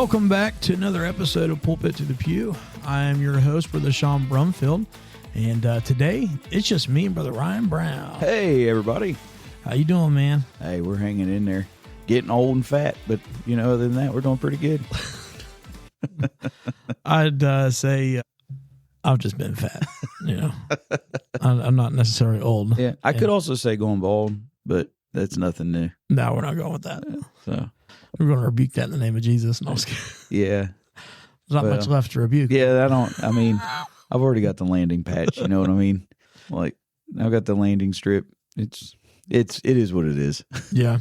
Welcome back to another episode of Pulpit to the Pew. I am your host, Brother Sean Brumfield, and today it's just me and Brother Ryan Brown. Hey, everybody. How you doing, man? Hey, we're hanging in there. Getting old and fat, but, other than that, we're doing pretty good. I'd say I've just been fat, I'm not necessarily old. Yeah, I could also say going bald, but that's nothing new. No, we're not going with that. So We're going to rebuke that in the name of Jesus. No, I was kidding. yeah. There's not much left to rebuke. Yeah, I've already got the landing patch, you know what I mean? Like, I've got the landing strip. It is what it is. Yeah.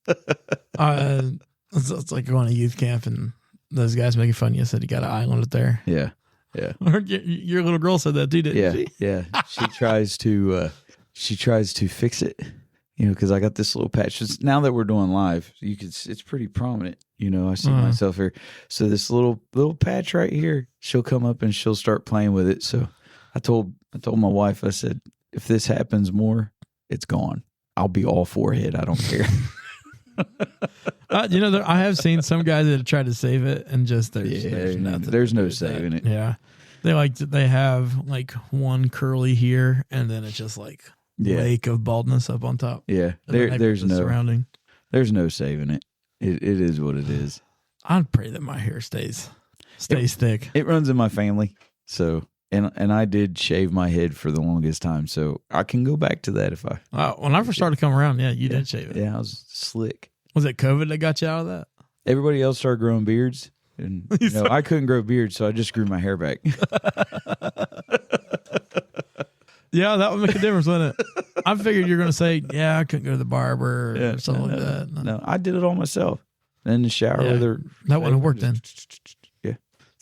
It's like going to youth camp and those guys making fun of you said you got an eye on it there. Yeah. Yeah. Your little girl said that too, didn't she? Yeah. She tries to fix it, because I got this little patch. Now that we're doing live, it's pretty prominent. I see myself here. So this little patch right here, she'll come up and she'll start playing with it. So I told my wife, I said, if this happens more, it's gone. I'll be all forehead. I don't care. I have seen some guys that have tried to save it and just there's nothing. There's no saving it. Yeah, they have like one curly here, and then it's just like lake of baldness up on top. Yeah, there's no surrounding. There's no saving it. It is what it is. I'd pray that my hair stays thick. It runs in my family, so. And I did shave my head for the longest time, so I can go back to that if I. When I first started to come around, you did shave it. Yeah, I was slick. Was it COVID that got you out of that? Everybody else started growing beards, and I couldn't grow beards, so I just grew my hair back. Yeah, that would make a difference, wouldn't it? I figured you were going to say, I couldn't go to the barber or something like that. No, I did it all myself. In the shower with her. That wouldn't have worked then. Yeah.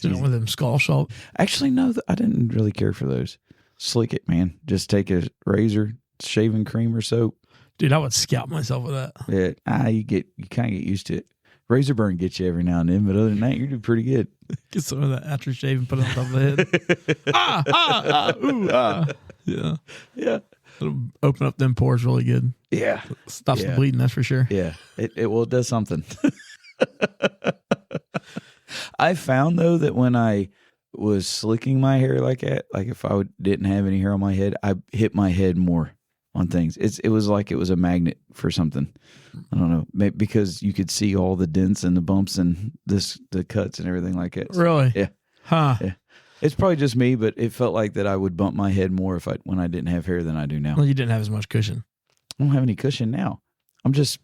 With them skull shop. Actually, no, I didn't really care for those. Slick it, man. Just take a razor, shaving cream or soap. Dude, I would scalp myself with that. Yeah, you kind of get used to it. Razor burn gets you every now and then, but other than that, you do pretty good. Get some of that after shave and put it on top of the head. Yeah. It'll open up them pores really good. Yeah. Stops the bleeding, that's for sure. Yeah. It does something. I found, though, that when I was slicking my hair like that, like if I didn't have any hair on my head, I hit my head more on things. It was like it was a magnet for something. I don't know. Maybe because you could see all the dents and the bumps and the cuts and everything like that. So, really? Yeah. Huh. Yeah. It's probably just me, but it felt like that I would bump my head more when I didn't have hair than I do now. Well, you didn't have as much cushion. I don't have any cushion now. I'm just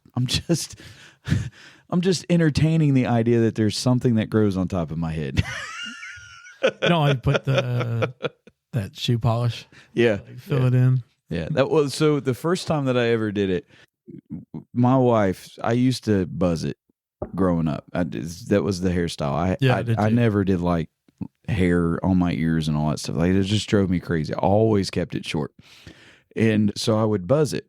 entertaining the idea that there's something that grows on top of my head. I put that shoe polish. Yeah. Fill it in. Yeah. That was so the first time that I ever did it, my wife, I used to buzz it growing up. That was the hairstyle. I never did like hair on my ears and all that stuff. Like it just drove me crazy. I always kept it short. And so I would buzz it.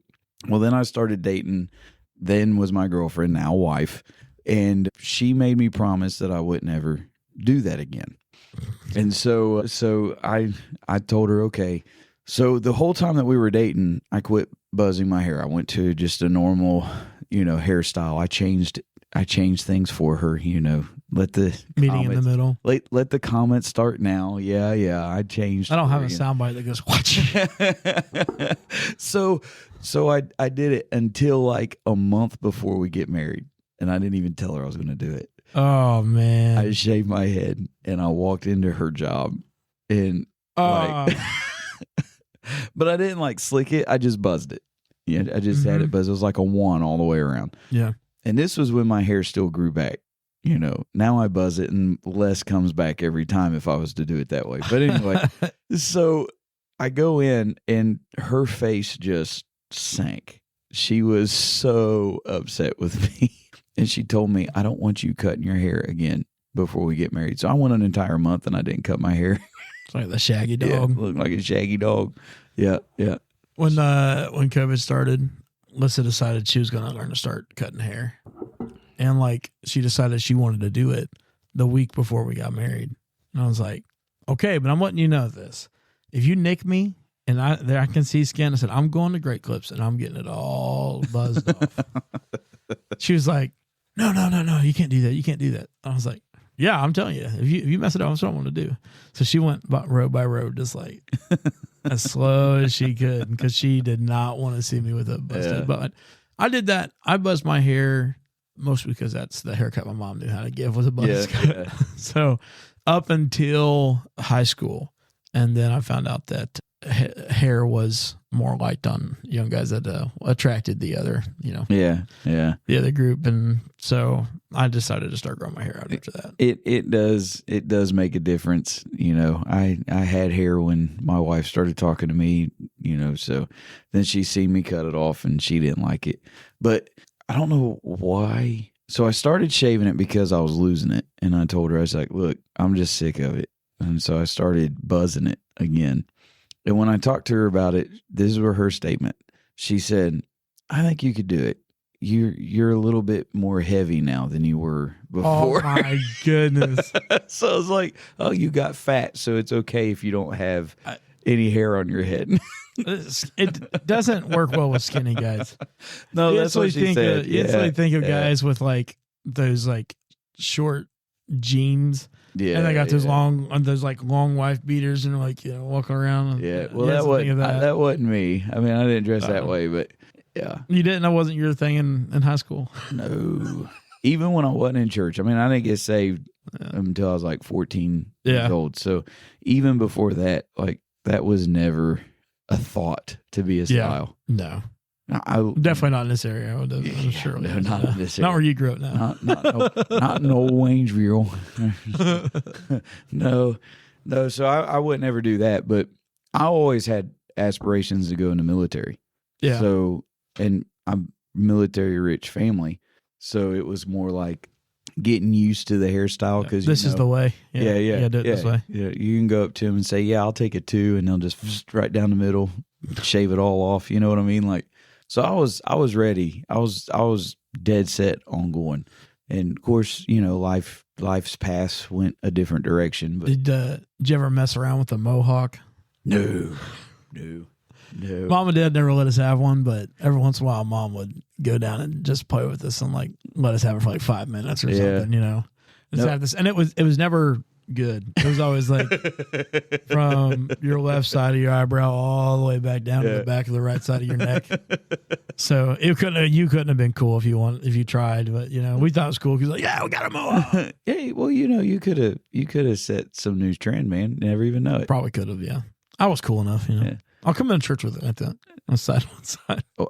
Well, then I started dating, then was my girlfriend, now wife, and she made me promise that I wouldn't ever do that again. And so I told her, okay. So the whole time that we were dating, I quit buzzing my hair. I went to just a normal, hairstyle. I changed things for her, let the meeting in the middle. Let the comments start now. Yeah. I changed. I don't have a soundbite that goes, watch. So I did it until like a month before we get married. And I didn't even tell her I was going to do it. Oh, man. I shaved my head and I walked into her job and but I didn't like slick it. I just buzzed it. Yeah, I just had it buzzed. It was like a one all the way around. Yeah. And this was when my hair still grew back. Now I buzz it and less comes back every time if I was to do it that way. But anyway, so I go in and her face just sank. She was so upset with me. And she told me, I don't want you cutting your hair again before we get married. So I went an entire month and I didn't cut my hair. It's like the shaggy dog. Yeah, looked like a shaggy dog. Yeah. When COVID started, Lissa decided she was going to learn to start cutting hair. And she decided she wanted to do it the week before we got married. And I was like, okay, but I'm letting you know this. If you nick me and I can see skin, I said, I'm going to Great Clips and I'm getting it all buzzed off. She was like, no, you can't do that. You can't do that. I was like, Yeah, I'm telling you, if you mess it up, that's what I want to do. So she went road by road, just like as slow as she could, because she did not want to see me with a busted butt. I did that. I buzzed my hair mostly because that's the haircut my mom knew how to give, was a buzz cut. Yeah. So up until high school, and then I found out that hair was more liked on young guys, that attracted the other, the other group, and so I decided to start growing my hair out after that. It does make a difference. I had hair when my wife started talking to me, so then she seen me cut it off and she didn't like it, but I don't know why. So I started shaving it because I was losing it, and I told her, I was like, look, I'm just sick of it, and so I started buzzing it again. And when I talked to her about it, this was her statement. She said, I think you could do it. You're a little bit more heavy now than you were before. Oh my goodness. So I was like, oh, you got fat, so it's okay if you don't have any hair on your head. It doesn't work well with skinny guys. No, that's what she said. You instantly think of guys with like those like short jeans. Yeah, and they got those long wife beaters and like walking around. Yeah, well that wasn't me. I mean, I didn't dress that way, but yeah, you didn't. That wasn't your thing in high school. No, even when I wasn't in church. I mean, I didn't get saved until I was like 14 years old. So even before that, like that was never a thought to be a style. No. Definitely not in this area. I'm sure. No, not in this area. Not where you grew up now. Not in old Waynesville. No. So I would never do that. But I always had aspirations to go in the military. Yeah. So, and I'm military rich family. So it was more like getting used to the hairstyle because this is the way. Yeah. Do it this way. Yeah, you can go up to them and say, "Yeah, I'll take it too," and they'll just right down the middle, shave it all off. You know what I mean? Like. So I was ready. I was dead set on going, and of course, life's path went a different direction. But did you ever mess around with a mohawk? No. Mom and Dad never let us have one, but every once in a while, Mom would go down and just play with us and like let us have it for like 5 minutes or something. Just have this, and it was never good. It was always like from your left side of your eyebrow all the way back down to the back of the right side of your neck. So you couldn't have been cool if you tried, but we thought it was cool because we got a mohawk. Hey, well, you could have set some new trend, man. Never even know it. Probably could have, yeah. I was cool enough, Yeah. I'll come in church with it at the one side.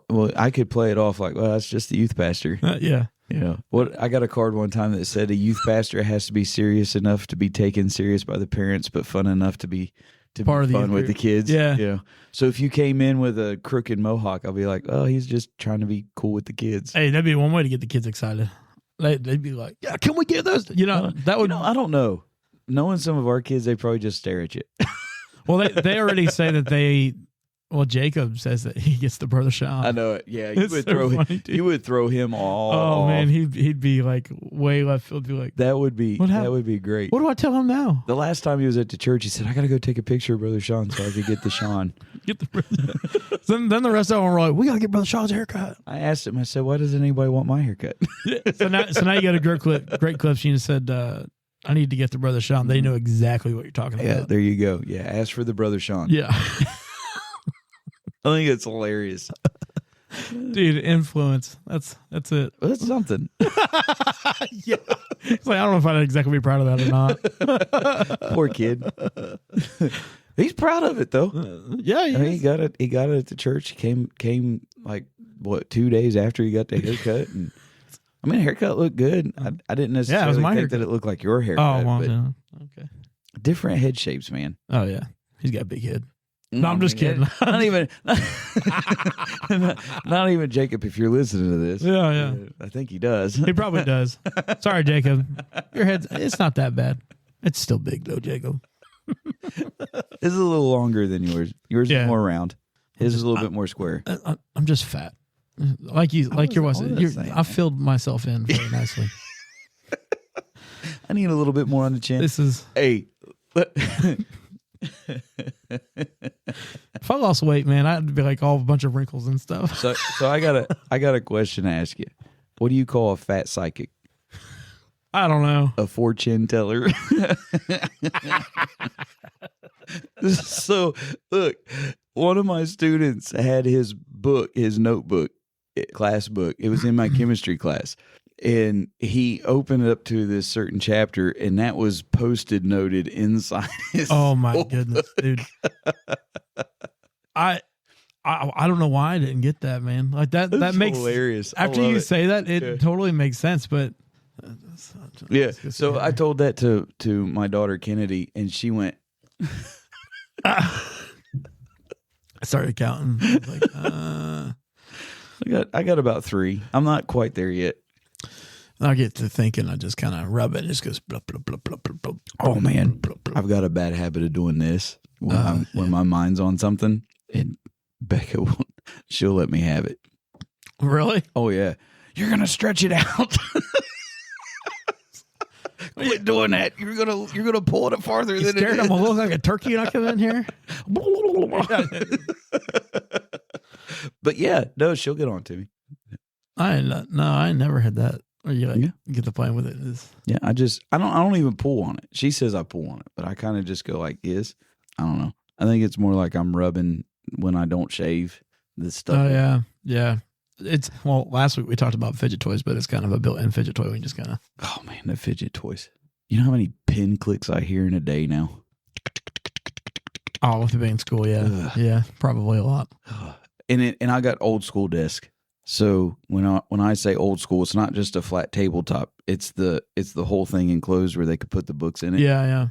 Well, I could play it off like, well, that's just the youth pastor. Yeah. I got a card one time that said a youth pastor has to be serious enough to be taken serious by the parents, but fun enough to be part of fun with the kids. Yeah. So if you came in with a crooked mohawk, I'll be like, oh, he's just trying to be cool with the kids. Hey, that'd be one way to get the kids excited. They'd be like, yeah, can we get those? That would. I don't know. Knowing some of our kids, they probably just stare at you. Well, they already say that they. Well, Jacob says that he gets the brother Sean. I know it. Yeah, you would throw him all. Oh off. Man, he'd be like way left field. Be like that would be great. What do I tell him now? The last time he was at the church, he said, "I got to go take a picture of Brother Sean so I could get the Sean." Get the brother. then the rest of them were like, "We got to get Brother Sean's haircut." I asked him. I said, "Why doesn't anybody want my haircut?" So now you got a great clip. She just said, "I need to get the Brother Sean." They know exactly what you're talking about. Yeah, there you go. Yeah, ask for the Brother Sean. Yeah. I think it's hilarious. Dude, influence. That's it. Well, that's something. Yeah. It's like, I don't know if I'd exactly be proud of that or not. Poor kid. He's proud of it though. Yeah, he got it. He got it at the church. He came like 2 days after he got the haircut, and I mean, haircut looked good. I didn't necessarily think that it looked like your haircut. Oh, well, yeah. Okay. Different head shapes, man. Oh yeah, he's got a big head. No, I'm just kidding. Not even Jacob. If you're listening to this, yeah. I think he does. He probably does. Sorry, Jacob. Your head's not that bad. It's still big though, Jacob. It's a little longer than yours. Yours is more round. His is a little bit more square. I'm just fat. Like your wife said. I filled myself in very nicely. I need a little bit more on the chin. Hey. If I lost weight, man, I'd be like all a bunch of wrinkles and stuff. So I got a question to ask you. What do you call a fat psychic? I don't know. A fortune teller. So, look, one of my students had his notebook, class book. It was in my chemistry class. And he opened it up to this certain chapter, and that was Post-it noted inside his Oh, my notebook. goodness, dude. I don't know why I didn't get that, man. Like that makes hilarious. After you say that, it totally makes sense. But yeah, so I told that to my daughter Kennedy, and she went. I started counting. I was like, I got about 3. I'm not quite there yet. I get to thinking, I just kind of rub it, and it just goes blah, blah, blah, blah, blah, blah. Oh man, blah, blah. I've got a bad habit of doing this when my mind's on something, and Becca she'll let me have it. Really? Oh yeah, you're gonna stretch it out. Quit doing that. You're gonna pull it farther than it is. I'm gonna look like a turkey when I come in here. But yeah, no, she'll get on to me. I never had that. Or you get the point with it. Yeah, I don't even pull on it. She says I pull on it, but I kind of just go like this. I don't know. I think it's more like I'm rubbing when I don't shave this stuff. Oh yeah. Last week we talked about fidget toys, but it's kind of a built-in fidget toy. We just kind of. Oh man, the fidget toys. You know how many pin clicks I hear in a day now? Oh, with it being school, yeah. Ugh. Yeah, probably a lot. And I got old school desk. So when I say old school, it's not just a flat tabletop. It's the whole thing enclosed where they could put the books in it. Yeah.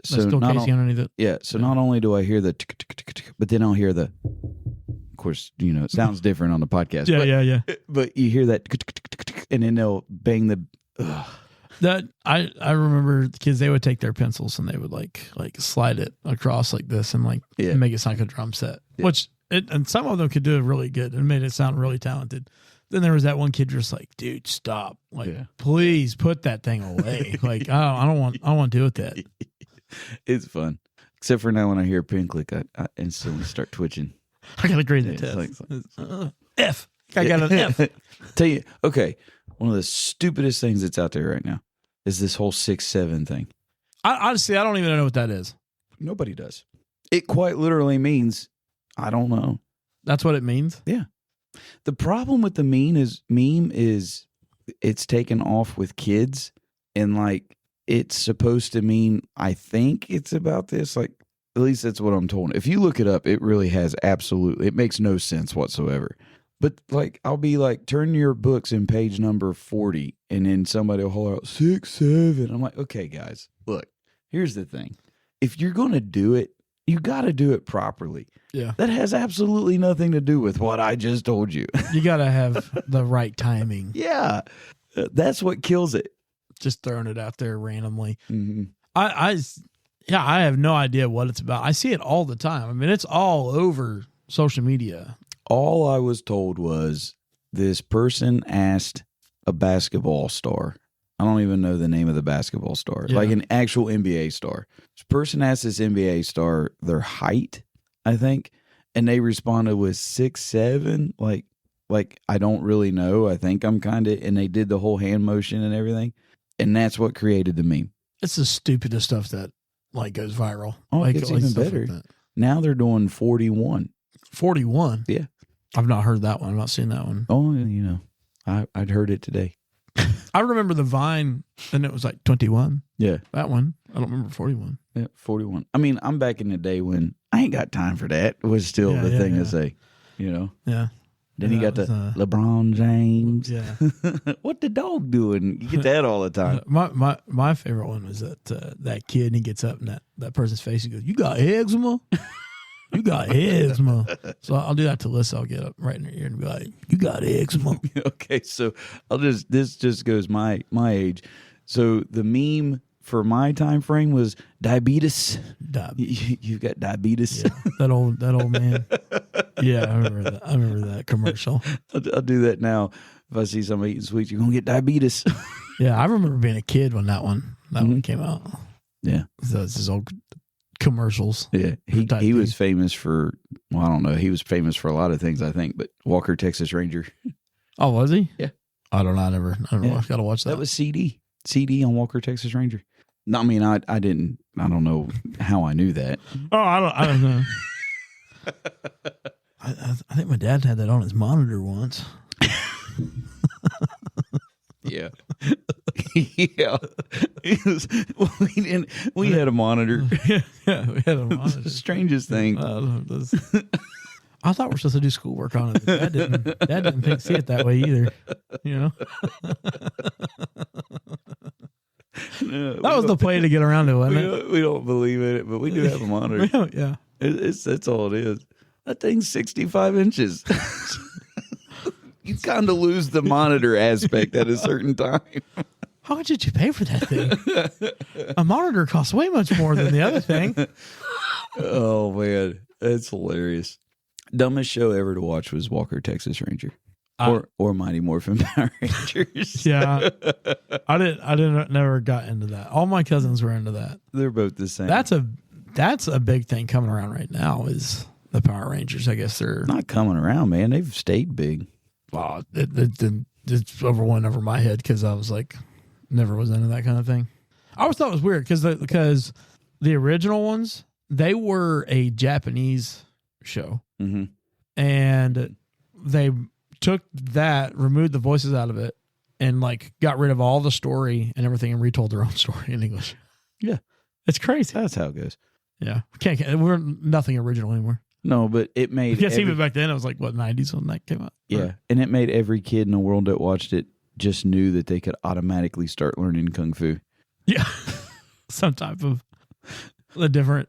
So still casing underneath it. Yeah. So not only do I hear the tick, tick, tick, tick, but then I'll hear the. Of course, it sounds different on the podcast. Yeah. But you hear that, tick, tick, tick, tick, and then they'll bang the. That I remember the kids, they would take their pencils and they would like slide it across like this and make it sound like a drum set, which. And some of them could do it really good and made it sound really talented. Then there was that one kid just like, dude, stop. Please put that thing away. Like, I don't want to deal with that. It's fun. Except for now when I hear a pin click, I instantly start twitching. I got to grade that test. F. I got an F. Tell you, okay, one of the stupidest things that's out there right now is this whole 6-7 thing. Honestly, I don't even know what that is. Nobody does. It quite literally means... I don't know. That's what it means? Yeah. The problem with the meme is it's taken off with kids, and it's supposed to mean, I think it's about this. At least that's what I'm told. If you look it up, it really has it makes no sense whatsoever. But I'll be turn your books in page number 40, and then somebody will holler out 6-7. I'm like, okay, guys, look, here's the thing. If you're going to do it, you got to do it properly. Yeah. That has absolutely nothing to do with what I just told you. You got to have the right timing. Yeah. That's what kills it. Just throwing it out there randomly. Mm-hmm. I have no idea what it's about. I see it all the time. I mean, it's all over social media. All I was told was this person asked a basketball star. I don't even know the name of the basketball star. Yeah. An actual NBA star. This person asked this NBA star their height, I think, and they responded with 6'7", like I don't really know. I think I'm kind of, and they did the whole hand motion and everything, and that's what created the meme. It's the stupidest stuff that goes viral. Oh, it gets even better. Now they're doing 41. 41? Yeah. I've not heard that one. I've not seen that one. Oh, I'd heard it today. I remember the Vine, and it was 21. Yeah. That one. I don't remember 41. Yeah, 41. I mean, I'm back in the day when I ain't got time for that. It was still the thing to say, Yeah. Then you got the LeBron James. Yeah. What the dog doing? You get that all the time. My favorite one was that kid, and he gets up and that person's face, he goes, "You got eczema?" You got eczema. So I'll do that to Alyssa. I'll get up right in her ear and be like, "You got eczema." Okay, so this just goes my age. So the meme for my time frame was diabetes. You've got diabetes. Yeah, that old man. Yeah, I remember that. I remember that commercial. I'll do that now. If I see somebody eating sweets, you're gonna get diabetes. Yeah, I remember being a kid when that one came out. Yeah, so it's his old commercials. Yeah, he was famous for, well, I don't know, he was famous for a lot of things, I think, but Walker Texas Ranger. Oh, was he? Yeah. I don't know. I never Yeah. gotta watch that. That was CD. CD on Walker Texas Ranger? No, I mean, I didn't. I don't know how I knew that. Oh, I don't know. I think my dad had that on his monitor once. Yeah. Yeah. We had a monitor. Yeah, we had a monitor. The strangest thing. I thought we were supposed to do schoolwork on it. Dad didn't see it that way either. You know? No, that was the play to get around to, wasn't it? We don't believe in it, but we do have a monitor. Yeah. That's all it is. That thing's 65 inches. You kind of lose the monitor aspect at a certain time. How much did you pay for that thing? A monitor costs way much more than the other thing. Oh, man. That's hilarious. Dumbest show ever to watch was Walker, Texas Ranger. Or Mighty Morphin Power Rangers. Yeah. I never got into that. All my cousins were into that. They're both the same. That's a big thing coming around right now is the Power Rangers. I guess they're not coming around, man. They've stayed big. Wow, it's went over my head because I was like, never was into that kind of thing. I always thought it was weird because the original ones, they were a Japanese show, and they took that, removed the voices out of it, and like got rid of all the story and everything, and retold their own story in English. Yeah, it's crazy. That's how it goes. Yeah, we're nothing original anymore. No, but it made. I guess even back then, it was like, what, 90s when that came out? Yeah, right. And it made every kid in the world that watched it just knew that they could automatically start learning Kung Fu. Yeah, some type of a different.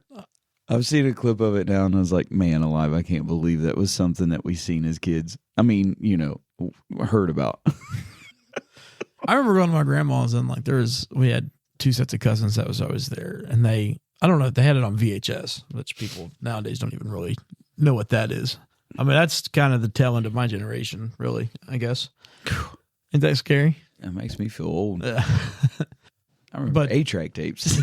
I've seen a clip of it now, and I was like, man alive, I can't believe that was something that we seen as kids. I mean, heard about. I remember going to my grandma's, and like we had two sets of cousins that was always there, and I don't know, they had it on VHS, which people nowadays don't even really know what that is. I mean, that's kind of the tail end of my generation, really, I guess. Isn't that scary? That makes me feel old. I remember 8-track tapes.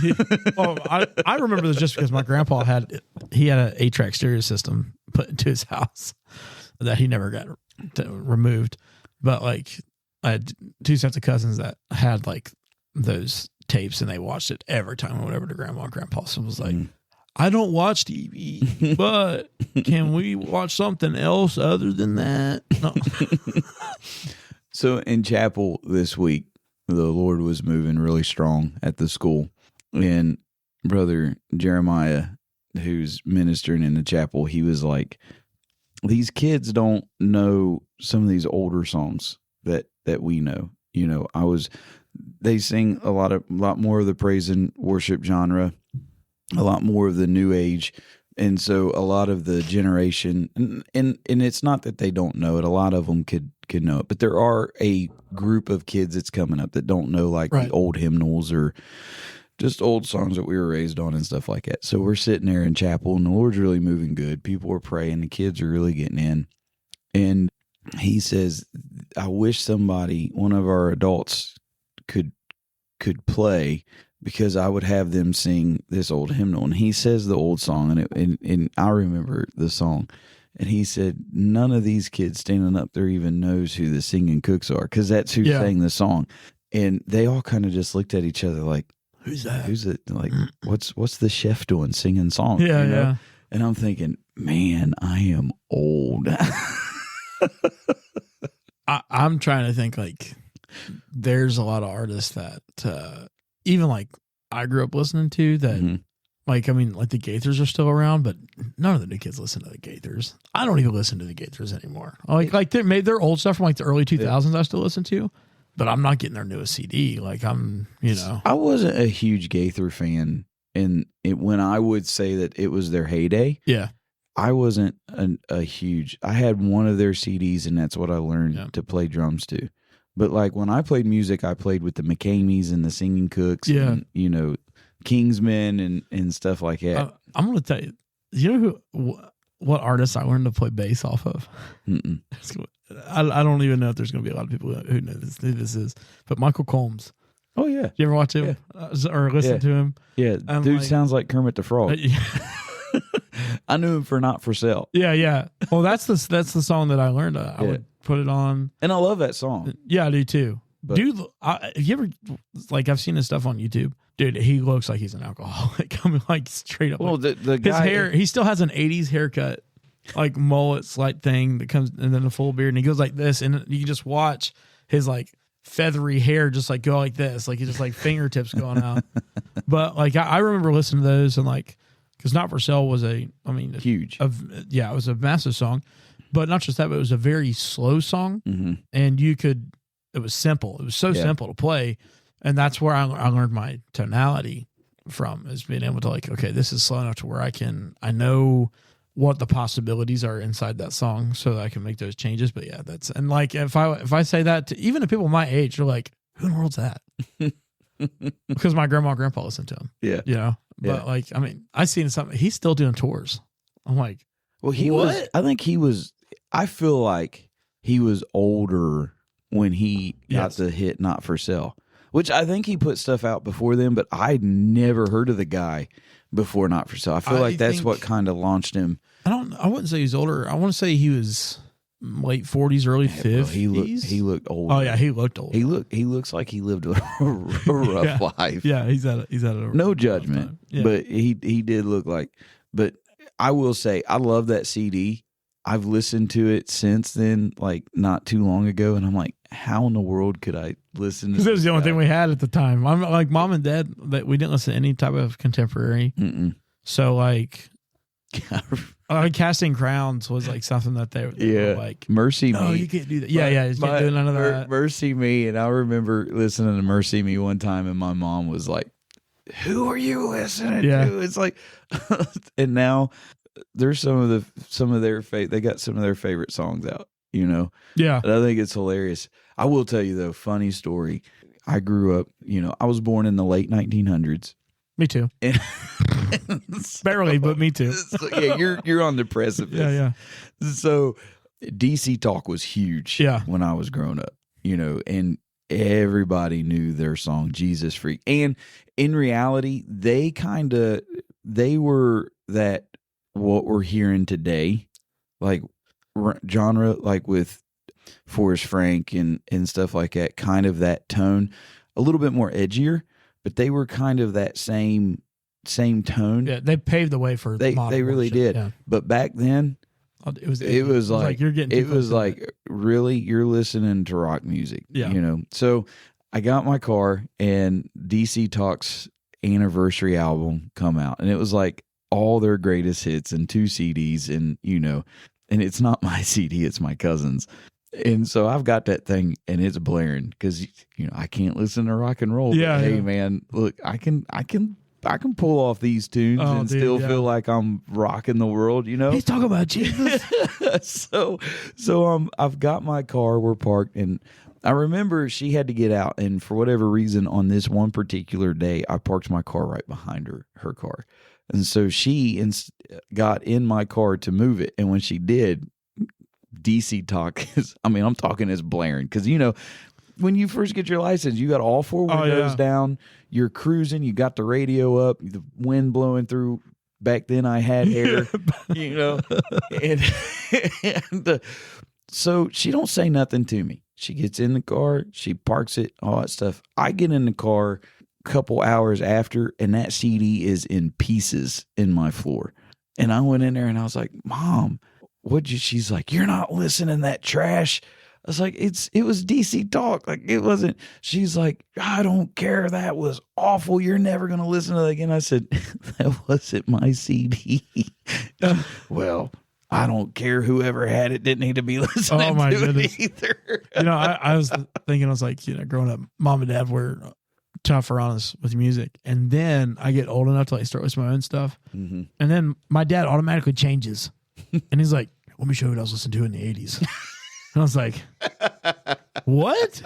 Well, I remember this just because my grandpa had an 8-track stereo system put into his house that he never got removed. But like, I had two sets of cousins that had like those tapes, and they watched it every time I went over to grandma and grandpa. So was like, I don't watch TV, but can we watch something else other than that? No. So in chapel this week, the Lord was moving really strong at the school, and Brother Jeremiah, who's ministering in the chapel, he was like, these kids don't know some of these older songs that we know. They sing a lot more of the praise and worship genre, a lot more of the new age. And so a lot of the generation, and it's not that they don't know it. A lot of them could know it, but there are a group of kids that's coming up that don't know like the old hymnals or just old songs that we were raised on and stuff like that. So we're sitting there in chapel, and the Lord's really moving good. People are praying. The kids are really getting in. And he says, I wish one of our adults could play, because I would have them sing this old hymnal. And he says the old song, and I remember the song. And he said, none of these kids standing up there even knows who the singing cooks are, because that's who sang the song. And they all kind of just looked at each other like, who's that? Who's it? Like, what's the chef doing singing songs? Yeah, yeah. And I'm thinking, man, I am old. I'm trying to think, like, there's a lot of artists that even like I grew up listening to that, like, I mean, like the Gaithers are still around, but none of the new kids listen to the Gaithers. I don't even listen to the Gaithers anymore. Like they made their old stuff from like the early 2000s. I still listen to, but I'm not getting their newest CD. Like I wasn't a huge Gaither fan, and when I would say that it was their heyday. Yeah. I wasn't a huge. I had one of their CDs, and that's what I learned to play drums to. But like when I played music, I played with the McCameys and the Singing Cooks, and Kingsmen and stuff like that. I'm going to tell you. You know what artists I learned to play bass off of? I don't even know if there's going to be a lot of people who know who this is. But Michael Combs. Oh yeah, you ever watch him or listen to him? Yeah, dude sounds like Kermit the Frog. I knew him for Not For Sale. Yeah. Well, that's the song that I learned. I would put it on, and I love that song. Yeah, I do too. But, dude, have you ever, like, I've seen his stuff on YouTube. Dude, he looks like he's an alcoholic. I mean, like, straight up. Well, like, the his guy, hair, he still has an 80s haircut, like mullet slight thing that comes, and then a full beard, and he goes like this, and you can just watch his, like, feathery hair just, like, go like this. Like, he's just, like, fingertips going out. But, like, I remember listening to those, and, like, because Not For Sale was huge. It was a massive song. But not just that, but it was a very slow song, and it was simple. It was so simple to play, and that's where I learned my tonality from, is being able to, like, okay, this is slow enough to where I know what the possibilities are inside that song, so that I can make those changes. But yeah, and like if I say that to even to people my age, they're like, who in the world's that? Because my grandma and grandpa listened to him. Yeah, you know. But like, I mean, I seen something. He's still doing tours. I'm like, well, I feel like he was older when he got the hit Not For Sale, which I think he put stuff out before then, but I'd never heard of the guy before Not For Sale. I feel like that's what kind of launched him. I wouldn't say he's older. I want to say he was late 40s, early 50s. He looked old. Oh yeah, he looked old. He looks like he lived a rough life. Yeah, he's had a no judgment, but he did look like. But I will say, I love that CD. I've listened to it since then, like not too long ago, and I'm like, how in the world could I listen to this? Because it was the only thing we had at the time. I'm like, mom and dad, that we didn't listen to any type of contemporary. So like, Casting Crowns was like something that they were like, Mercy Me. No, you can't do that. You can't do none of that. Mercy Me, and I remember listening to Mercy Me one time, and my mom was like, "Who are you listening to?" It's like, and now there's they got some of their favorite songs out, you know? Yeah. And I think it's hilarious. I will tell you though, funny story. I grew up, I was born in the late 1900s. Me too. Barely, but me too. So, yeah, you're on the precipice. Yeah. So DC Talk was huge when I was growing up, and everybody knew their song Jesus Freak. And in reality, they were that what we're hearing today, like genre, like with Forrest Frank and stuff like that, kind of that tone, a little bit more edgier, but they were kind of that same tone. Yeah, they paved the way for they really did. Yeah. But back then, it was like you're getting. It was like really, you're listening to rock music. Yeah, So I got my car, and DC Talk's anniversary album come out, and it was like all their greatest hits and 2 CDs, and and it's not my CD, it's my cousin's. And so I've got that thing, and it's blaring because I can't listen to rock and roll. Yeah, hey man, look, I can pull off these tunes and still feel like I'm rocking the world. He's talking about Jesus. So I've got my car. We're parked, and I remember she had to get out, and for whatever reason, on this one particular day, I parked my car right behind her car. And so she got in my car to move it. And when she did, DC Talk I'm talking is blaring. Because, when you first get your license, you got all 4 windows down. You're cruising. You got the radio up. The wind blowing through. Back then I had hair, And so she don't say nothing to me. She gets in the car. She parks it, all that stuff. I get in the car couple hours after, and that CD is in pieces in my floor. And I went in there and I was like, Mom, she's like, you're not listening to that trash. I was like, it was DC Talk. Like, it wasn't. She's like, I don't care. That was awful. You're never going to listen to that again. I said, that wasn't my CD. Well, I don't care. Whoever had it didn't need to be listening to it either. I was thinking, I was like, growing up, Mom and Dad were tougher on us with music, and then I get old enough to start listening to my own stuff, and then my dad automatically changes, and he's like, let me show you what I was listening to in the 80s. And I was like, what?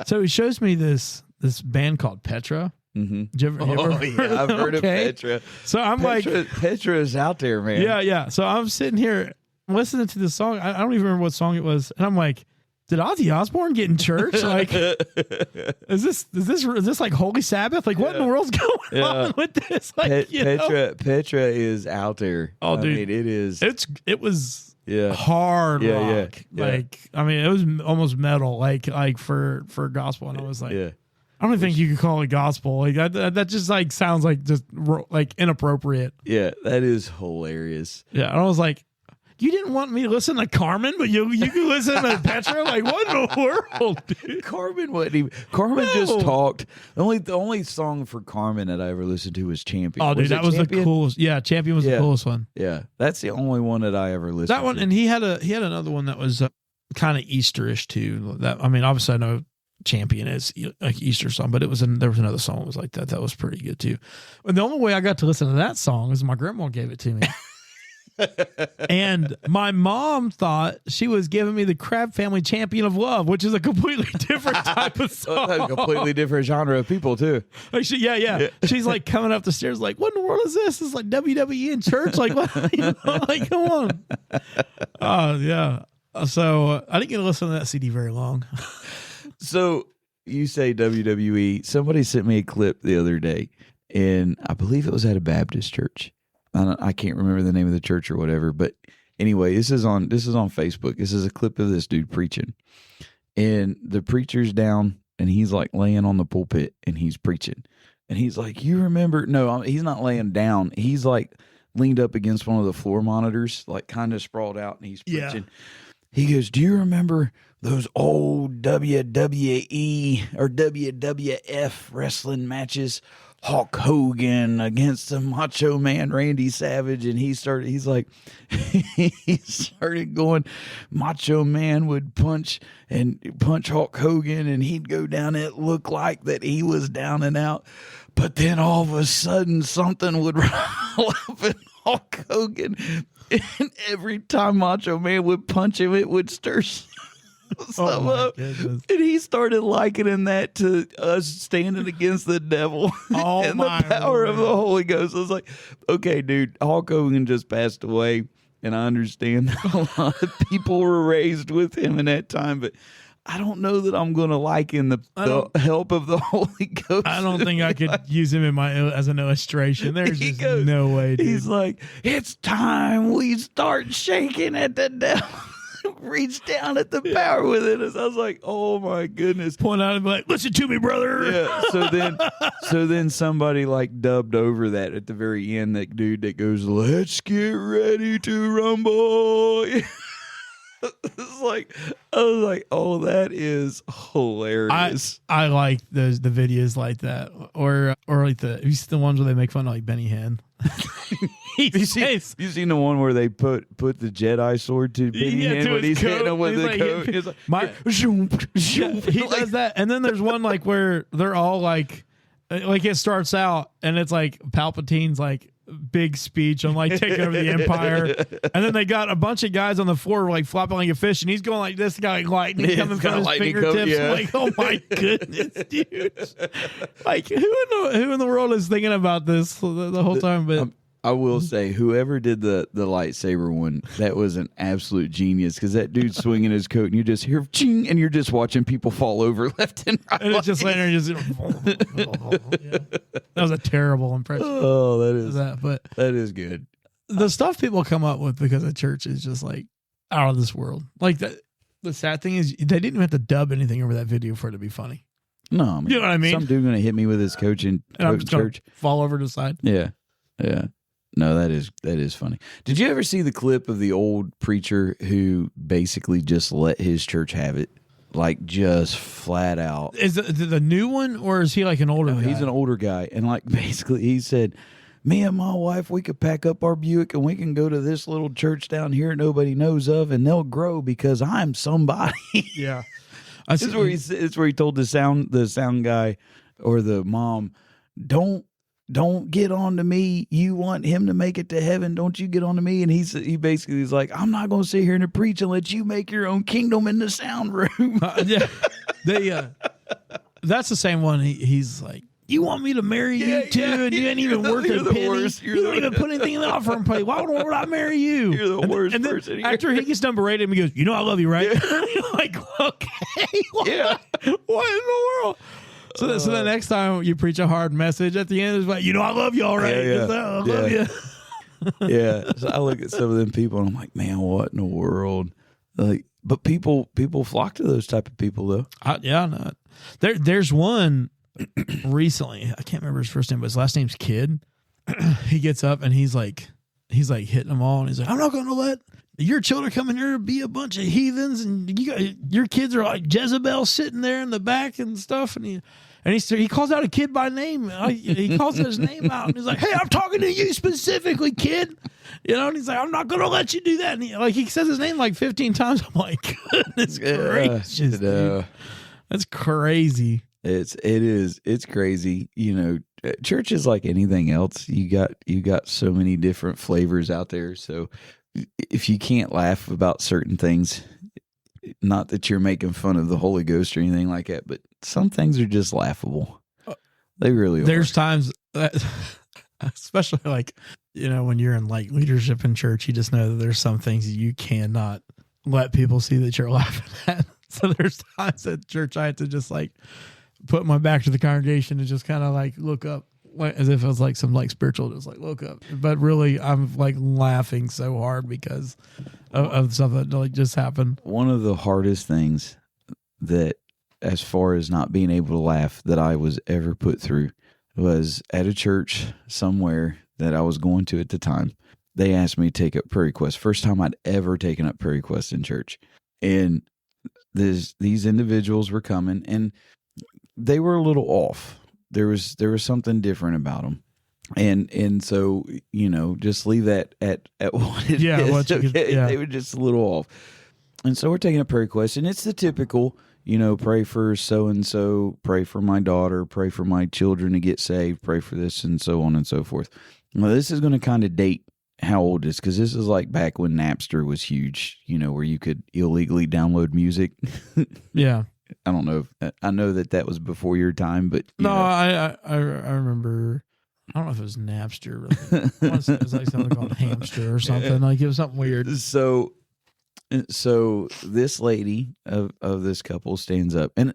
So he shows me this band called Petra. Did you ever I've heard of Petra. So I'm Petra is out there, man. Yeah. So I'm sitting here listening to this song. I don't even remember what song it was, and I'm like, did Ozzy Osbourne get in church? Like, is this like Holy Sabbath? Like, what in the world's going on with this? Like, Petra is out there. Oh, dude, it is. It was hard rock. Yeah. Like, I mean, it was almost metal, like for gospel. And I was like, I don't think you could call it gospel. Like that just like sounds like just like inappropriate. Yeah, that is hilarious. Yeah, and I was like, you didn't want me to listen to Carmen, but you can listen to Petra? Like, what in the world, dude? Carmen wasn't even. Carmen just talked. The only song for Carmen that I ever listened to was Champion. Oh, dude, that was Champion? the coolest. Yeah, Champion was the coolest one. Yeah, that's the only one that I ever listened to. That one, and he had another one that was kind of Easterish too. That, I mean, obviously I know Champion is like Easter song, but there was another song that was like that was pretty good too. And the only way I got to listen to that song is my grandma gave it to me. And my mom thought she was giving me the Crab Family Champion of Love, which is a completely different type of song. A completely different genre of people too. Like she's like coming up the stairs like, what in the world is this? It's like WWE in church. Like, what? Like, come on. Yeah. So I didn't get to listen to that CD very long. So you say WWE. Somebody sent me a clip the other day, and I believe it was at a Baptist church. I can't remember the name of the church or whatever, but anyway, this is on Facebook. This is a clip of this dude preaching, and the preacher's down, and he's like laying on the pulpit, and he's preaching, and he's like, "You remember?" No, he's not laying down. He's like leaned up against one of the floor monitors, like kind of sprawled out, and he's preaching. Yeah. He goes, "Do you remember those old WWE or WWF wrestling matches? Hulk Hogan against the Macho Man Randy Savage," and he started going, Macho Man would punch Hulk Hogan, and he'd go down. It looked like that he was down and out, but then all of a sudden something would roll up in Hulk Hogan, and every time Macho Man would punch him, it would stir some up. Goodness. And he started likening that to us standing against the devil and the power of the Holy Ghost. I was like, okay, dude, Hulk Hogan just passed away, and I understand that a lot of people were raised with him in that time, but I don't know that I'm going to liken the help of the Holy Ghost. I don't think I could use him as an illustration. There's just no way, dude. He's like, it's time we start shaking at the devil. Reach down at the power within us. I was like, oh my goodness. Point out and be like, listen to me, brother. Yeah. So then somebody like dubbed over that at the very end, that dude that goes, let's get ready to rumble. It's like, I was like, oh, that is hilarious. I like the videos like that, or like the ones where they make fun of like Benny Hinn. You seen the one where they put the Jedi sword to Benny Hinn when he's hitting him with the coat? He does that, and then there's one like where they're all like it starts out and it's like Palpatine's like big speech on like taking over the Empire, and then they got a bunch of guys on the floor like flopping like a fish, and he's going like this, guy like lightning coming from his fingertips. Like, oh my goodness, dude! Like, who in the world is thinking about this the whole time? But I will say, whoever did the lightsaber one, that was an absolute genius, because that dude's swinging his coat, and you just hear ching, and you're just watching people fall over left and right. And it's just later, That was a terrible impression. Oh, but that is good. The stuff people come up with because of church is just like out of this world. Like the sad thing is, they didn't even have to dub anything over that video for it to be funny. No, I mean, you know what I mean? Some dude gonna hit me with his coach in church, fall over to the side. Yeah. No, that is funny. Did you ever see the clip of the old preacher who basically just let his church have it? Like, just flat out. Is it the new one, or is he like an older guy? He's an older guy. And like, basically he said, me and my wife, we could pack up our Buick and we can go to this little church down here nobody knows of, and they'll grow because I'm somebody. Yeah. It's where he told the sound guy or the mom, don't get on to me. You want him to make it to heaven. Don't you get on to me. And he basically is like, I'm not going to sit here and preach and let you make your own kingdom in the sound room. That's the same one. He's like, you want me to marry you too? And you ain't even worth a penny. You don't even put anything in the offering plate. Why would I marry you? You're the worst person here. After he gets done berating him, he goes, you know I love you, right? Yeah. You're like, okay. What in the world? So the next time you preach a hard message, at the end is like, you know, I love you, all right. Yeah. I love you. Yeah. So I look at some of them people and I'm like, man, what in the world? Like, but people flock to those type of people though. No. There's one recently. I can't remember his first name, but his last name's Kid. He gets up and he's like hitting them all, and he's like, I'm not going to let your children come in here and be a bunch of heathens, and your kids are like Jezebel sitting there in the back and stuff. And he calls out a kid by name. He calls his name out, and he's like, hey, I'm talking to you specifically, kid. And he's like, I'm not going to let you do that. And he says his name like 15 times. I'm like, goodness gracious, dude. That's crazy. It's crazy. Church is like anything else. You got so many different flavors out there. So if you can't laugh about certain things, not that you're making fun of the Holy Ghost or anything like that, but some things are just laughable. They really are. There's times that, especially when you're in like leadership in church, you just know that there's some things you cannot let people see that you're laughing at. So there's times at church I had to just like put my back to the congregation and just kind of like look up, as if it was like some like spiritual, just like look up. But really, I'm like laughing so hard because of something that like just happened. One of the hardest things that, as far as not being able to laugh, that I was ever put through was at a church somewhere that I was going to at the time. They asked me to take up prayer requests. First time I'd ever taken up prayer requests in church. And these individuals were coming, and they were a little off. There was something different about them. And so, just leave that at what it is. They were just a little off. And so we're taking a prayer request, and it's the typical, pray for so-and-so, pray for my daughter, pray for my children to get saved, pray for this, and so on and so forth. Well, this is going to kind of date how old it is, because this is like back when Napster was huge, where you could illegally download music. Yeah. I don't know. I know that was before your time, but I remember. I don't know if it was Napster. It was like something called Hamster or something. Like it was something weird. So this lady of this couple stands up, and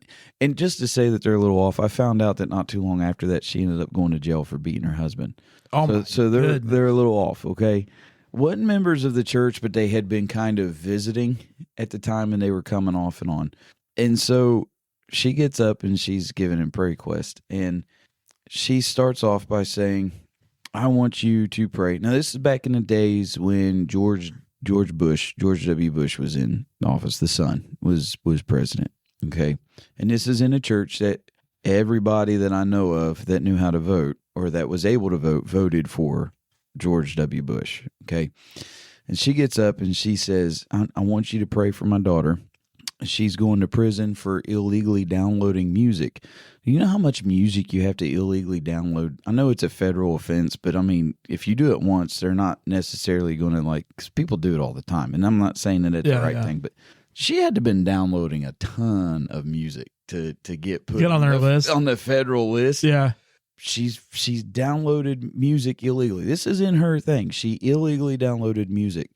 just to say that they're a little off, I found out that not too long after that she ended up going to jail for beating her husband. So they're a little off. Okay, wasn't members of the church, but they had been kind of visiting at the time, and they were coming off and on. And so she gets up and she's giving a prayer request, and she starts off by saying, I want you to pray. Now, this is back in the days when George W. Bush was in office. The son was president. Okay. And this is in a church that everybody that I know of that knew how to vote or that was able to vote voted for George W. Bush. Okay. And she gets up and she says, I want you to pray for my daughter. She's going to prison for illegally downloading music. You know how much music you have to illegally download? I know it's a federal offense, but I mean, if you do it once, they're not necessarily going to because people do it all the time. And I'm not saying that it's the right thing, but she had to have been downloading a ton of music to get put on their list, on the federal list. Yeah. She's downloaded music illegally. This is in her thing. She illegally downloaded music.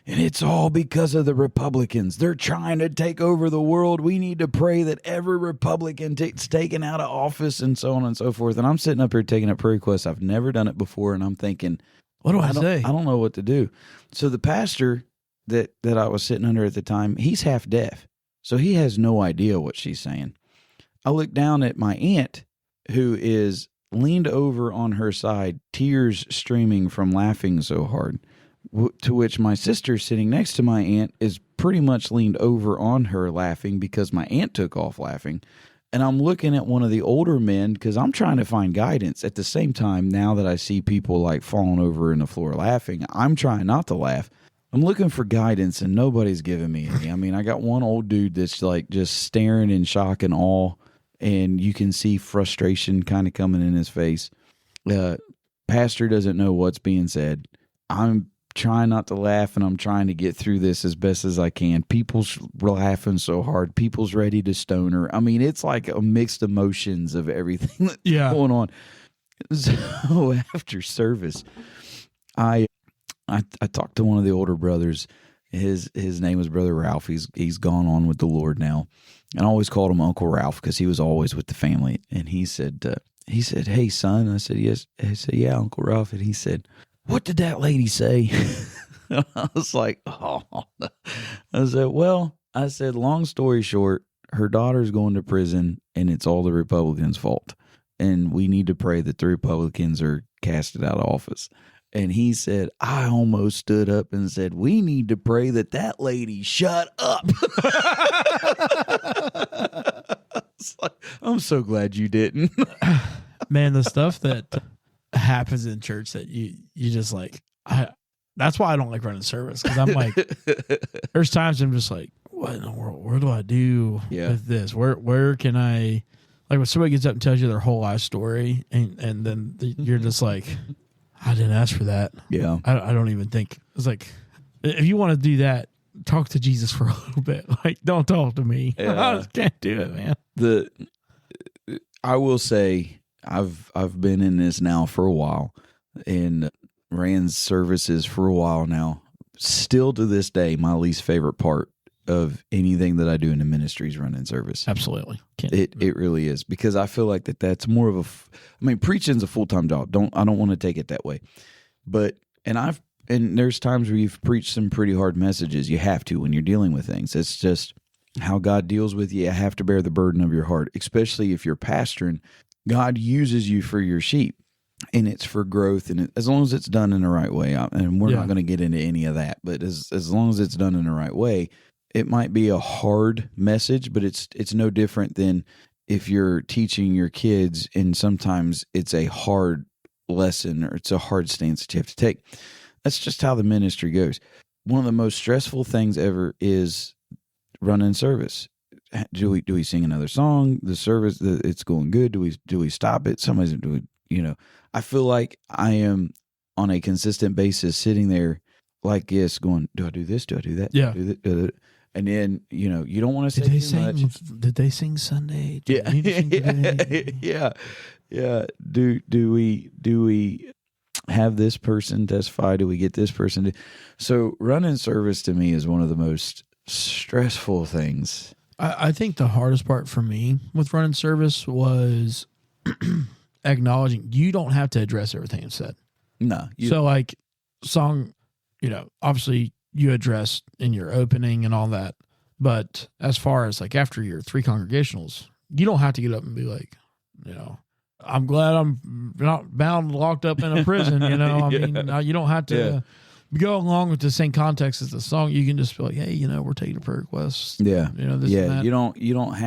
And it's all because of the Republicans. They're trying to take over the world. We need to pray that every Republican gets taken out of office and so on and so forth. And I'm sitting up here taking up prayer requests. I've never done it before. And I'm thinking, what do I say? I don't know what to do. So the pastor that I was sitting under at the time, he's half deaf. So he has no idea what she's saying. I look down at my aunt, who is leaned over on her side, tears streaming from laughing so hard. To which my sister sitting next to my aunt is pretty much leaned over on her laughing because my aunt took off laughing. And I'm looking at one of the older men because I'm trying to find guidance. At the same time, now that I see people like falling over in the floor laughing, I'm trying not to laugh. I'm looking for guidance and nobody's giving me any. I mean, I got one old dude that's like just staring in shock and awe, and you can see frustration kind of coming in his face. Pastor doesn't know what's being said. I'm trying not to laugh, and I'm trying to get through this as best as I can. People's laughing so hard. People's ready to stone her. I mean, it's like a mixed emotions of everything that's going on. So after service, I talked to one of the older brothers. His name was Brother Ralph. He's gone on with the Lord now. And I always called him Uncle Ralph because he was always with the family. And he said, "Hey, son." I said, "Yes." I said, "Yeah, Uncle Ralph." And he said, what did that lady say? I was like, oh. I said, well, long story short, her daughter's going to prison, and it's all the Republicans' fault. And we need to pray that the Republicans are casted out of office. And he said, I almost stood up and said, we need to pray that lady shut up. Like, I'm so glad you didn't. Man, the stuff that happens in church that you just like, that's why I don't like running service, because I'm like, there's times I'm just like, what in the world? Where do I do with this? Where can I, like when somebody gets up and tells you their whole life story, and then you're just like, I didn't ask for that. Yeah. I don't even think, it's like, if you want to do that, talk to Jesus for a little bit. Like, don't talk to me. I just can't do it, man. I will say, I've been in this now for a while, and ran services for a while now. Still to this day, my least favorite part of anything that I do in the ministry is running service. Absolutely. It really is, because I feel like that's more of preaching's a full-time job. I don't want to take it that way. But, and there's times where you've preached some pretty hard messages. You have to when you're dealing with things. It's just how God deals with you. You have to bear the burden of your heart, especially if you're pastoring. God uses you for your sheep, and it's for growth, and as long as it's done in the right way, and we're not going to get into any of that, but as long as it's done in the right way, it might be a hard message, but it's no different than if you're teaching your kids, and sometimes it's a hard lesson or it's a hard stance that you have to take. That's just how the ministry goes. One of the most stressful things ever is running service. Do we sing another song? The service, it's going good. Do we stop it? Somebody's doing, I feel like I am on a consistent basis sitting there like this, going, do I do this? Do I do that? Yeah. Do that? And then, you don't want to say too much. Did they sing Sunday? Yeah. Yeah. Yeah. Do we have this person testify? Do we get this person to? So running service to me is one of the most stressful things. I think the hardest part for me with running service was acknowledging you don't have to address everything it said. No. So like song, obviously you address in your opening and all that. But as far as like after your 3 congregationals, you don't have to get up and be like, I'm glad I'm not bound, locked up in a prison. You don't have to go along with the same context as the song. You can just be like, hey, we're taking a prayer request. Yeah. This and that. You don't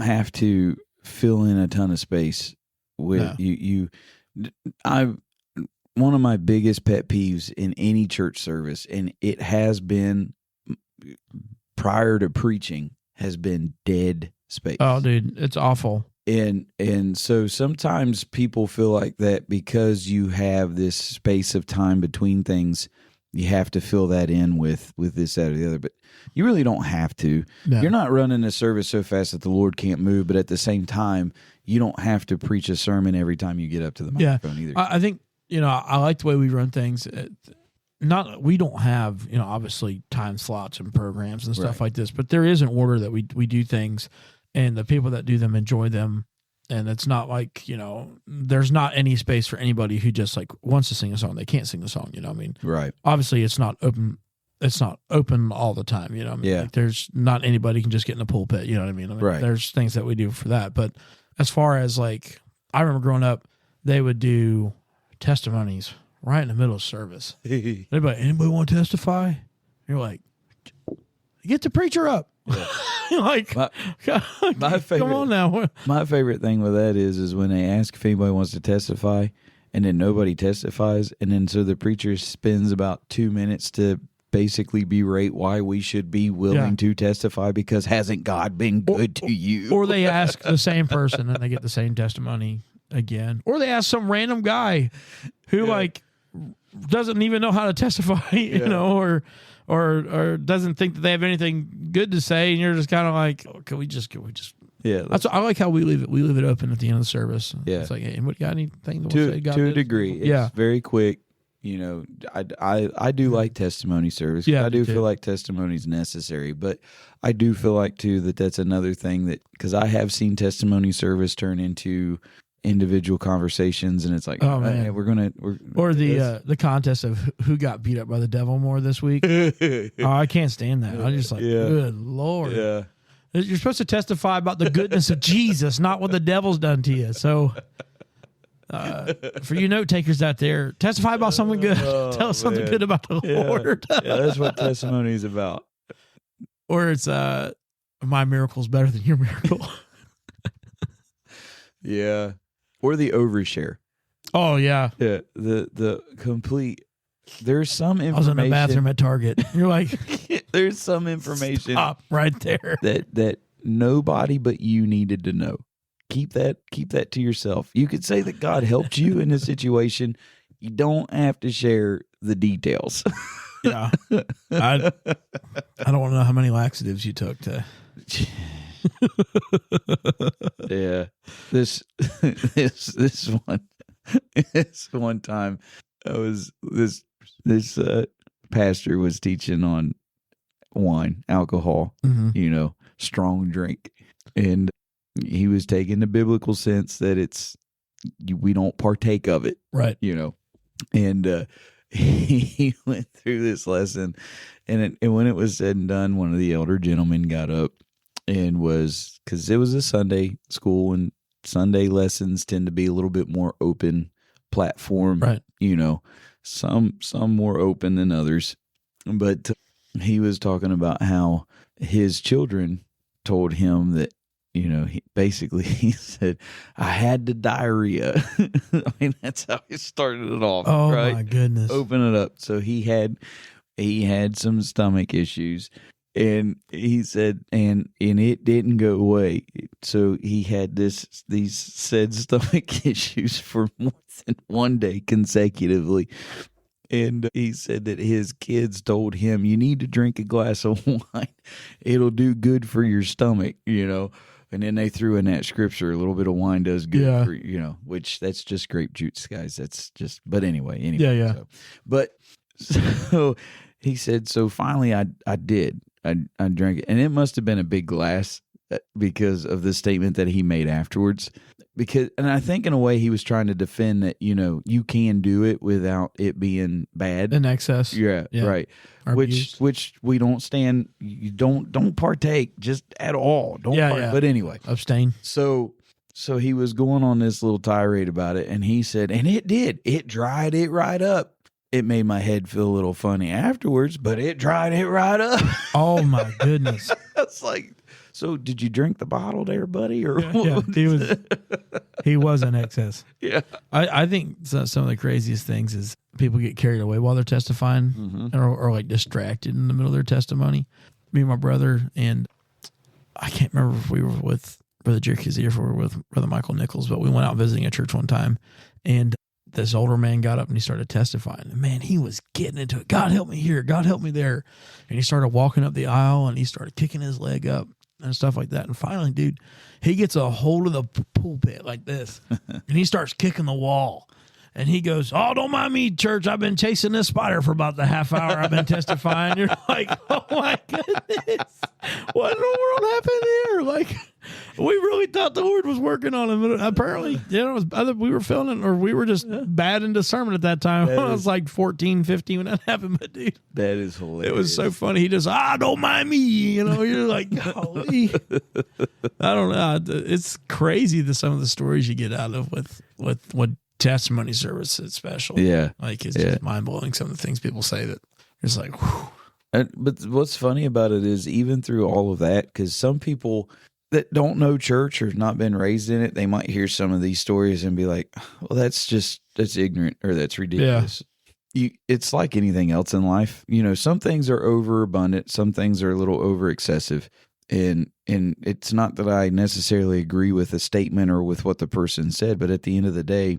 have to fill in a ton of space with one of my biggest pet peeves in any church service, and it has been prior to preaching, has been dead space. Oh, dude, it's awful. And so sometimes people feel like that because you have this space of time between things, you have to fill that in with this, that, or the other. But you really don't have to. No. You're not running a service so fast that the Lord can't move, but at the same time, you don't have to preach a sermon every time you get up to the microphone either. I think, I like the way we run things. We don't have, obviously time slots and programs and stuff like this, but there is an order that we do things, and the people that do them enjoy them. And it's not like, there's not any space for anybody who just like wants to sing a song. They can't sing the song, Right. Obviously it's not open. It's not open all the time, Yeah. Like there's not anybody can just get in the pulpit, Right. There's things that we do for that. But as far as like, I remember growing up, they would do testimonies right in the middle of service. Anybody want to testify? You're like, get the preacher up. Yeah. Like, my favorite, come on now. My favorite thing with that is when they ask if anybody wants to testify, and then nobody testifies, and then so the preacher spends about 2 minutes to basically berate why we should be willing to testify, because hasn't God been good to you? Or they ask the same person and they get the same testimony again. Or they ask some random guy who like doesn't even know how to testify, or doesn't think that they have anything good to say, and you're just kind of like, can we just that's I like how we leave it open at the end of the service. It's like, hey, what got anything to say? To a degree, it's very quick. I do like testimony service. I do feel like testimony is necessary, but I do feel like too that's another thing that, because I have seen testimony service turn into individual conversations, and it's like, oh man, hey, or the contest of who got beat up by the devil more this week. Oh, I can't stand that. I'm just like, good Lord. Yeah. You're supposed to testify about the goodness of Jesus, not what the devil's done to you. So, for you note takers out there, testify about something good. Tell us something good about the Lord. That's what testimony is about. Or it's my miracle's better than your miracle. Yeah. Or the overshare. Oh yeah. Yeah. The complete. There's some information. I was in the bathroom at Target. You're like, there's some information. Stop right there. That nobody but you needed to know. Keep that to yourself. You could say that God helped you in a situation. You don't have to share the details. Yeah. I don't want to know how many laxatives you took to. Yeah. This one time I was this pastor was teaching on wine, alcohol, strong drink. And he was taking the biblical sense that we don't partake of it. Right. And he went through this lesson, and when it was said and done, one of the elder gentlemen got up and because it was a Sunday school, and Sunday lessons tend to be a little bit more open platform. Right. Some more open than others. But he was talking about how his children told him that, he said, I had the diarrhea. I mean, that's how he started it off. Oh, right? my goodness. Open it up. So he had some stomach issues, and he said, and it didn't go away. So he had these said stomach issues for more than one day consecutively. And he said that his kids told him, you need to drink a glass of wine. It'll do good for your stomach, And then they threw in that scripture, a little bit of wine does good for, which that's just grape juice, guys. That's just, but anyway. Yeah. So he said, so finally I did. I drank it. And it must have been a big glass because of the statement that he made afterwards. And I think in a way he was trying to defend that, you can do it without it being bad. In excess. Yeah. Right. Which we don't stand, you don't partake just at all. Don't partake. But anyway. Abstain. So he was going on this little tirade about it, and he said, and it dried it right up. It made my head feel a little funny afterwards, but it dried it right up. Oh my goodness. It's like, so did you drink the bottle there, buddy? Or yeah, he was in excess. Yeah. I think some of the craziest things is people get carried away while they're testifying, or like distracted in the middle of their testimony. Me and my brother, and I can't remember if we were with Brother Jerry Kazir or if we were with Brother Michael Nichols, but we went out visiting a church one time, and this older man got up and he started testifying. And man, he was getting into it. God help me here. God help me there. And he started walking up the aisle, and he started kicking his leg up and stuff like that. And finally, dude, he gets a hold of the pulpit like this, and he starts kicking the wall. And he goes, oh, don't mind me, church. I've been chasing this spider for about the half hour I've been testifying. You're like, oh, my goodness. What in the world happened there? Like, we really thought the Lord was working on him. But apparently, we were feeling, or we were just bad in discernment at that time. I was like 14, 15 when that happened. But, dude, that is hilarious. It was so funny. He just, don't mind me. You're like, golly. I don't know. It's crazy some of the stories you get out of with what testimony service is special. Yeah. Like, it's just mind-blowing, some of the things people say that it's like, whew. But what's funny about it is, even through all of that, because some people that don't know church or have not been raised in it, they might hear some of these stories and be like, well, that's ignorant, or that's ridiculous. Yeah. It's like anything else in life. Some things are overabundant, some things are a little over excessive. And it's not that I necessarily agree with a statement or with what the person said, but at the end of the day,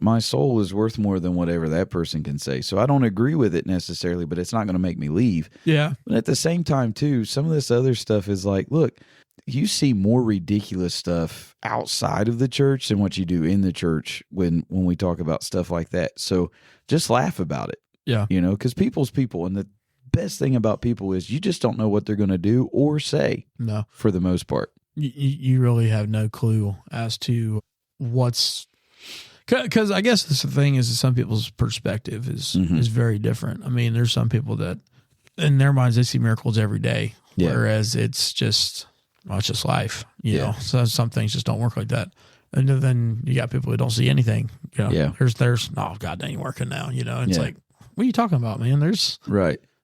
my soul is worth more than whatever that person can say. So I don't agree with it necessarily, but it's not going to make me leave. Yeah. But at the same time, too, some of this other stuff is like, look, you see more ridiculous stuff outside of the church than what you do in the church when we talk about stuff like that. So just laugh about it. Yeah. Because people's people, and the best thing about people is you just don't know what they're going to do or say. No. For the most part. You really have no clue as to what's, because I guess the thing is some people's perspective is very different. I mean, there's some people that in their minds they see miracles every day, whereas it's just life, you know. So some things just don't work like that. And then you got people who don't see anything. You know, there's God, that ain't working now. You know, it's like, what are you talking about, man? There's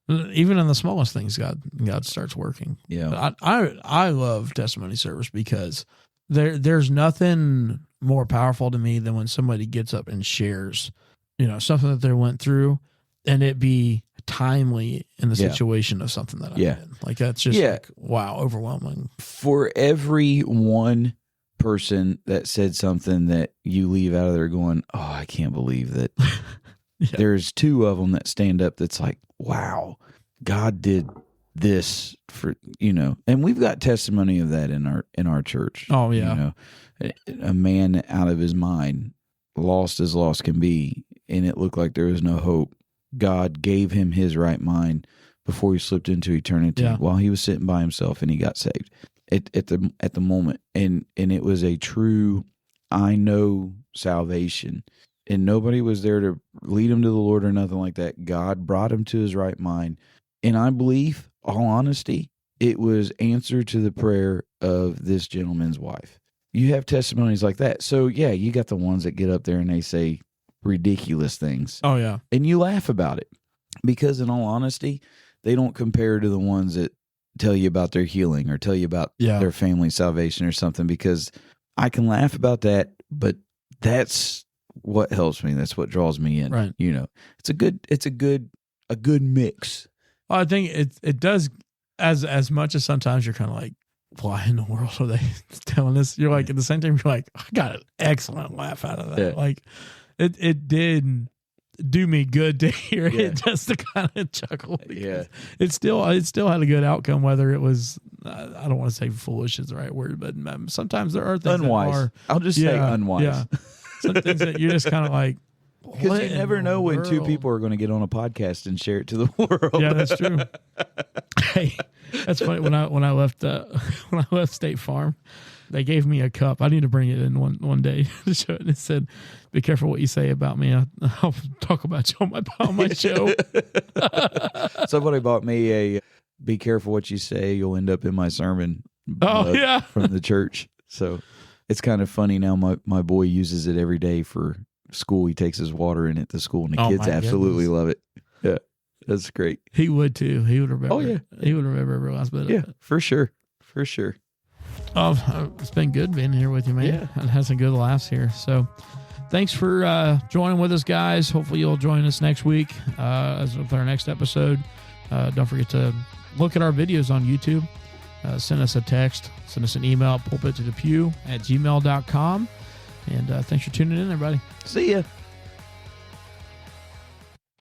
even in the smallest things, God starts working. Yeah, but I love testimony service because there's nothing more powerful to me than when somebody gets up and shares, you know, something that they went through, and it be timely in the situation of something that I'm in. Like that's just like, wow, overwhelming. For every one person that said something that you leave out of there going, oh, I can't believe that. There's two of them that stand up that's like, wow, God did this for, you know, and we've got testimony of that in our church. Oh yeah. You know, a man out of his mind, lost as lost can be, and it looked like there was no hope. God gave him his right mind before he slipped into eternity while he was sitting by himself, and he got saved at the moment. And it was a true, I know salvation, and nobody was there to lead him to the Lord or nothing like that. God brought him to his right mind. And I believe, all honesty, it was answer to the prayer of this gentleman's wife. You have testimonies like that. So yeah, you got the ones that get up there and they say ridiculous things. Oh yeah. And you laugh about it because in all honesty, they don't compare to the ones that tell you about their healing or tell you about their family salvation or something, because I can laugh about that, but that's what helps me. That's what draws me in. Right. You know, it's a good mix. Well, I think it does as much as sometimes you're kind of like, why in the world are they telling us? You're like, at the same time, you're like, I got an excellent laugh out of that. Yeah. Like it did do me good to hear it just to kind of chuckle. Yeah. It still had a good outcome, whether it was, I don't want to say foolish is the right word, but sometimes there are things unwise. That are, I'll just say unwise. Yeah. Some things that you're just kind of like, because you never know when two people are going to get on a podcast and share it to the world. Yeah, that's true. Hey, that's funny. When I left State Farm, they gave me a cup. I need to bring it in one day to show it. And it said, "Be careful what you say about me. I'll talk about you on my show." Somebody bought me a "Be careful what you say. You'll end up in my sermon." From the church. So it's kind of funny now. My boy uses it every day for school. He takes his water in it to school, and the kids absolutely love it. Yeah, that's great. He would too. He would remember. Oh yeah, he would remember every last bit of it. For sure. Oh, it's been good being here with you, man. Yeah. And had some good laughs here. So thanks for joining with us, guys. Hopefully you'll join us next week as with our next episode. Don't forget to look at our videos on YouTube. Send us a text, send us an email, pulpittothepew@gmail.com. And thanks for tuning in, everybody. See ya.